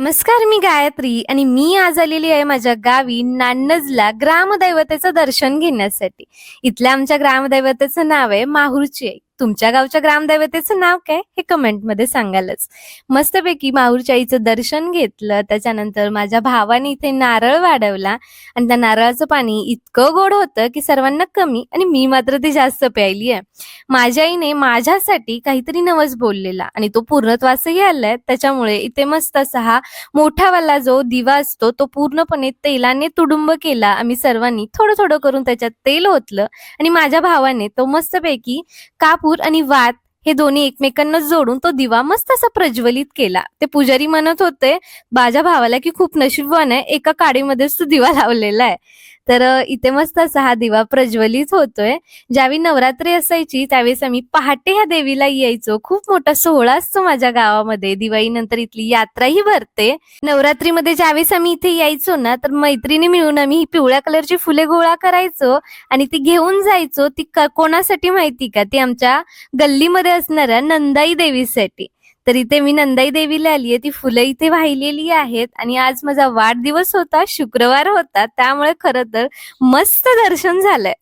नमस्कार, मी गायत्री आणि मी आज आलेली आहे माझ्या गावी नान्नजला ग्रामदैवतेचं दर्शन घेण्यासाठी. इथल्या आमच्या ग्रामदैवतेचं नाव आहे माहुरची आई. तुमच्या गावच्या ग्रामदैवतेचं नाव काय हे कमेंटमध्ये सांगालच. मस्तपैकी माहुरच्या आईचं दर्शन घेतलं. त्याच्यानंतर माझ्या भावाने इथे नारळ वाढवला आणि त्या नारळाचं पाणी इतकं गोड होतं की सर्वांना कमी आणि मी मात्र ते जास्त प्यायली आहे. माझ्या आईने माझ्यासाठी काहीतरी नवस बोललेला आणि तो पूर्णत्वासही आलाय. त्याच्यामुळे इथे मस्त असा हा मोठावाला जो दिवा असतो तो पूर्णपणे तेलाने तुडुंब केला. आम्ही सर्वांनी थोडं थोडं करून त्याच्यात तेल ओतलं आणि माझ्या भावाने तो मस्तपैकी कापूर आणि वात हे दोन्ही एकमेकांना जोडून तो दिवा मस्त असा प्रज्वलित केला. ते पुजारी म्हणत होते माझ्या भावाला की खूप नशीबवान आहे, एका काडीमध्येच तो दिवा लावलेला आहे. तर इथे मस्त असा हा दिवा प्रज्वलित होतोय. ज्यावेळी नवरात्री असायची त्यावेळेस आम्ही पहाटे ह्या देवीला यायचो. खूप मोठा सोहळा असतो माझ्या गावामध्ये. दिवाळी नंतर इथली यात्राही भरते. नवरात्रीमध्ये ज्यावेळेस आम्ही इथे यायचो ना, तर मैत्रिणी मिळून आम्ही ही पिवळ्या कलरची फुले गोळा करायचो आणि ती घेऊन जायचो. ती कोणासाठी माहिती का? ती आमच्या गल्लीमध्ये असणाऱ्या नंदाई देवीसाठी. तर इथे मी नंदाई देवीला आलीये. ती फुलं इथे वाहिलेली आहेत आणि आज माझा वाढदिवस होता, शुक्रवार होता, त्यामुळे खरं तर मस्त दर्शन झालंय.